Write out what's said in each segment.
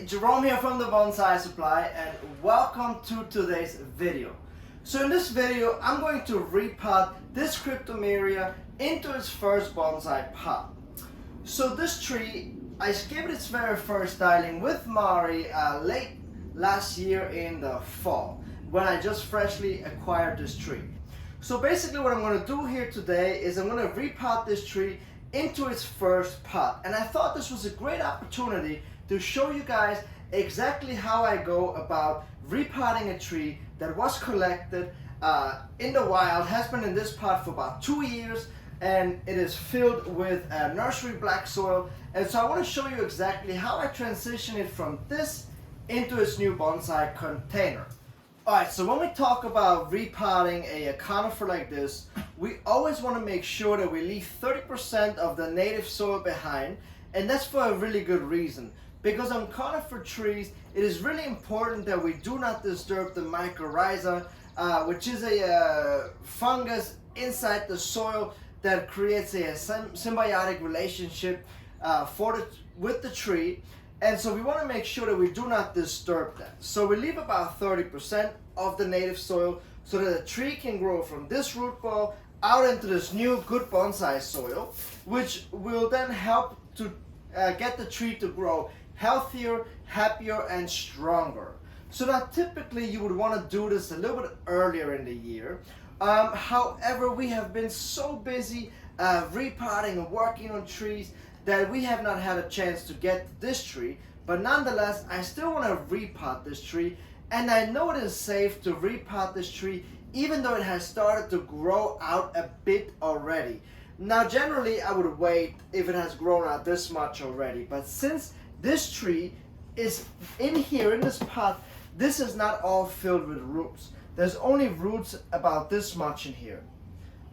Jerome here from the Bonsai Supply, and welcome to today's video. So in this video, I'm going to repot this Cryptomeria into its first bonsai pot. So this tree, I gave it its very first styling with Mari late last year in the fall, when I just freshly acquired this tree. So basically what I'm going to do here today is I'm going to repot this tree into its first pot, and I thought this was a great opportunity to show you guys exactly how I go about repotting a tree that was collected in the wild, has been in this pot for about 2 years, and it is filled with nursery black soil. And so I want to show you exactly how I transition it from this into its new bonsai container. Alright, so when we talk about repotting a conifer like this, we always want to make sure that we leave 30% of the native soil behind, and that's for a really good reason. Because on conifer trees, it is really important that we do not disturb the mycorrhiza, which is a fungus inside the soil that creates a symbiotic relationship with the tree. And so we want to make sure that we do not disturb that. So we leave about 30% of the native soil so that the tree can grow from this root ball out into this new good bonsai soil, which will then help to get the tree to grow healthier, happier, and stronger. So now typically you would want to do this a little bit earlier in the year. However, we have been so busy repotting and working on trees that we have not had a chance to get this tree. But nonetheless, I still want to repot this tree, and I know it is safe to repot this tree even though it has started to grow out a bit already. Now generally I would wait if it has grown out this much already, but since this tree is in here in this pot, this is not all filled with roots. There's only roots about this much in here.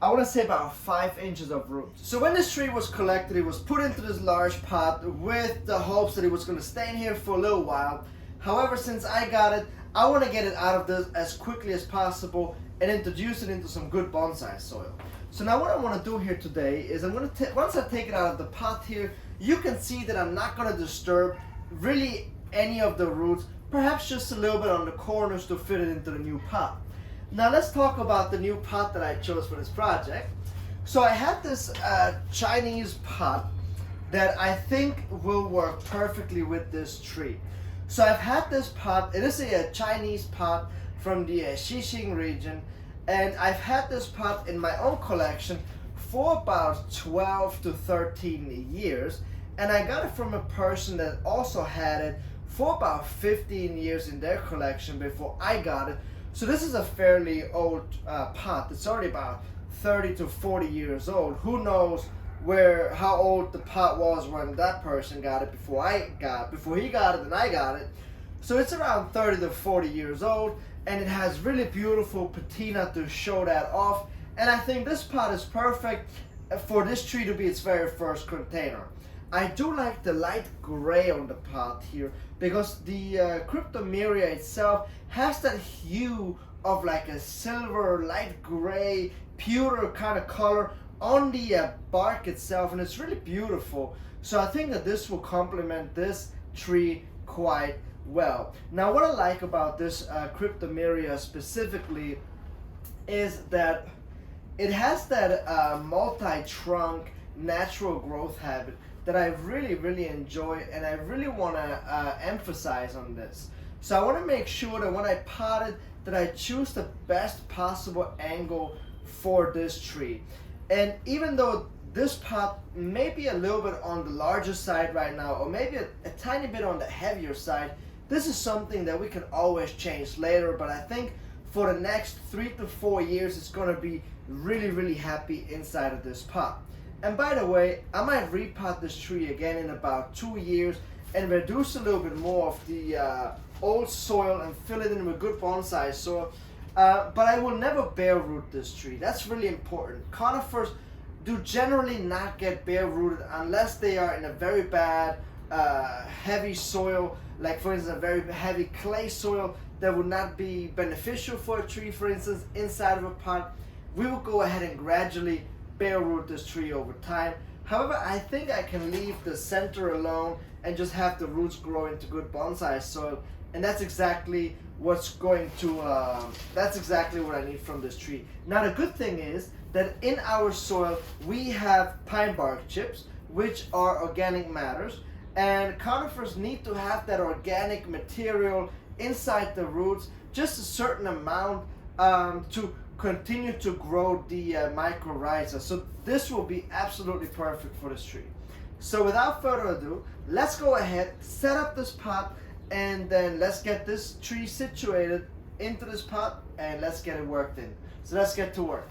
I want to say about 5 inches of roots. So when this tree was collected, it was put into this large pot with the hopes that it was going to stay in here for a little while. However, since I got it, I want to get it out of this as quickly as possible and introduce it into some good bonsai soil. So now what I want to do here today is I'm going to, once I take it out of the pot here, you can see that I'm not going to disturb really any of the roots, perhaps just a little bit on the corners to fit it into the new pot. Now let's talk about the new pot that I chose for this project. So I had this Chinese pot that I think will work perfectly with this tree. So I've had this pot, it is a Chinese pot from the Xixing region, and I've had this pot in my own collection for about 12 to 13 years, and I got it from a person that also had it for about 15 years in their collection before I got it. So this is a fairly old pot. It's already about 30 to 40 years old. Who knows how old the pot was when that person got it before he got it and I got it. So it's around 30 to 40 years old, and it has really beautiful patina to show that off. And I think this pot is perfect for this tree to be its very first container. I do like the light gray on the pot here because the Cryptomeria itself has that hue of like a silver, light gray, pewter kind of color on the bark itself, and it's really beautiful. So I think that this will complement this tree quite well. Now what I like about this Cryptomeria specifically is that it has that multi-trunk natural growth habit that I really enjoy, and I really want to emphasize on this. So I want to make sure that when I pot it, that I choose the best possible angle for this tree. And even though this pot may be a little bit on the larger side right now, or maybe a tiny bit on the heavier side, this is something that we can always change later. But I think for the next 3 to 4 years, it's going to be really happy inside of this pot. And by the way, I might repot this tree again in about 2 years and reduce a little bit more of the old soil and fill it in with good bonsai soil. But I will never bare root this tree. That's really important. Conifers do generally not get bare rooted unless they are in a very bad heavy soil, like for instance a very heavy clay soil that would not be beneficial for a tree, for instance inside of a pot. We will go ahead and gradually bare root this tree over time. However, I think I can leave the center alone and just have the roots grow into good bonsai soil, and that's exactly what's going to, that's exactly what I need from this tree. Now the good thing is that in our soil we have pine bark chips, which are organic matters, and conifers need to have that organic material inside the roots, just a certain amount to continue to grow the mycorrhiza. So this will be absolutely perfect for this tree. So without further ado, let's go ahead, set up this pot, and then let's get this tree situated into this pot and let's get it worked in. So let's get to work.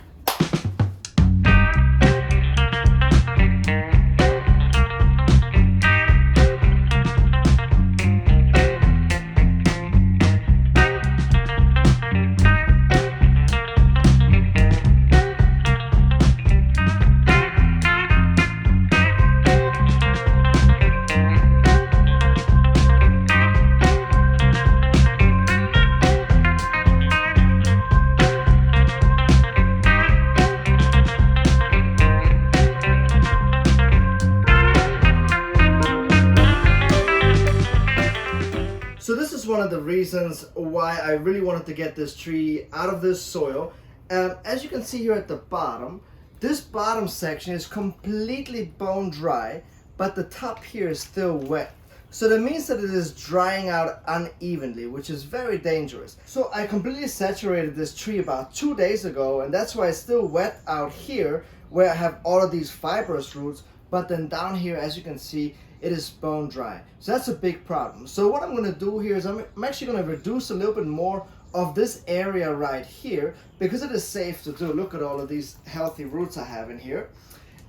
So this is one of the reasons why I really wanted to get this tree out of this soil. As you can see here at the bottom, this bottom section is completely bone dry, but the top here is still wet. So that means that it is drying out unevenly, which is very dangerous. So I completely saturated this tree about 2 days ago, and that's why it's still wet out here where I have all of these fibrous roots, but then down here, as you can see, it is bone dry. So that's a big problem. So what I'm going to do here is I'm actually going to reduce a little bit more of this area right here because it is safe to do. Look at all of these healthy roots I have in here.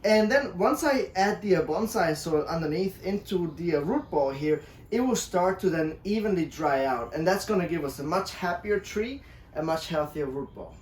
And then once I add the bonsai soil underneath into the root ball here, it will start to then evenly dry out. And that's going to give us a much happier tree, a much healthier root ball.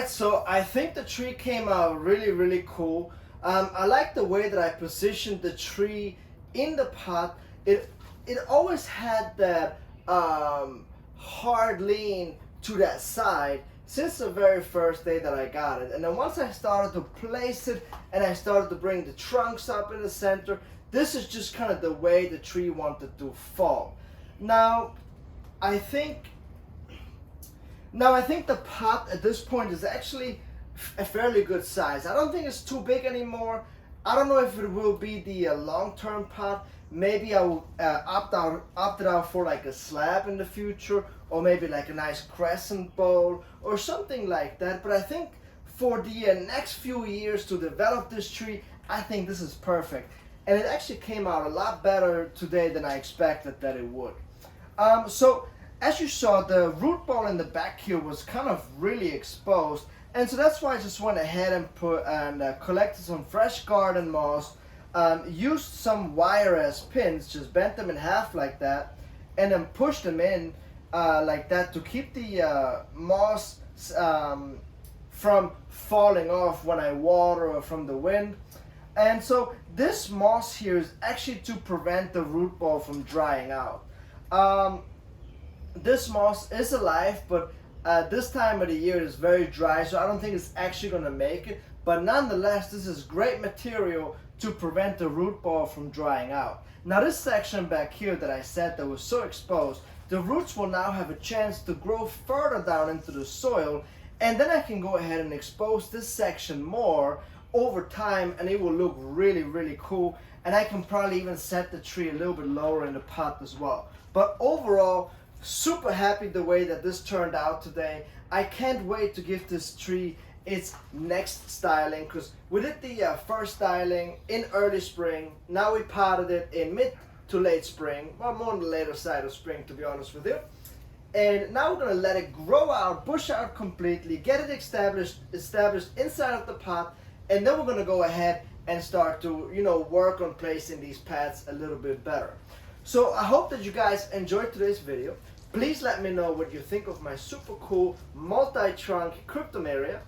So I think the tree came out really cool. I like the way that I positioned the tree in the pot. It always had that hard lean to that side since the very first day that I got it. And then once I started to place it and I started to bring the trunks up in the center, this is just kind of the way the tree wanted to fall. Now I think the pot at this point is actually a fairly good size. I don't think it's too big anymore. I don't know if it will be the long-term pot. Maybe I will opt it out for like a slab in the future, or maybe like a nice crescent bowl or something like that. But I think for the next few years to develop this tree, I think this is perfect. And it actually came out a lot better today than I expected that it would. So as you saw, the root ball in the back here was kind of really exposed, and so that's why I just went ahead and collected some fresh garden moss, used some wire as pins, just bent them in half like that, and then pushed them in like that to keep the moss from falling off when I water or from the wind. And so this moss here is actually to prevent the root ball from drying out. This moss is alive, but This time of the year is very dry, so I don't think it's actually going to make it. But nonetheless, this is great material to prevent the root ball from drying out. Now this section back here that I said that was so exposed, the roots will now have a chance to grow further down into the soil, and then I can go ahead and expose this section more over time, and it will look really, really cool. And I can probably even set the tree a little bit lower in the pot as well. But overall, super happy the way that this turned out today. I can't wait to give this tree its next styling, because we did the first styling in early spring. Now we potted it in mid to late spring, well, more on the later side of spring, to be honest with you. And now we're going to let it grow out, bush out completely, get it established inside of the pot, and then we're going to go ahead and start to, work on placing these pads a little bit better. So I hope that you guys enjoyed today's video. Please let me know what you think of my super cool multi-trunk Cryptomeria.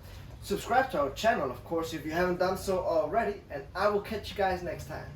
Subscribe to our channel, of course, if you haven't done so already, and I will catch you guys next time.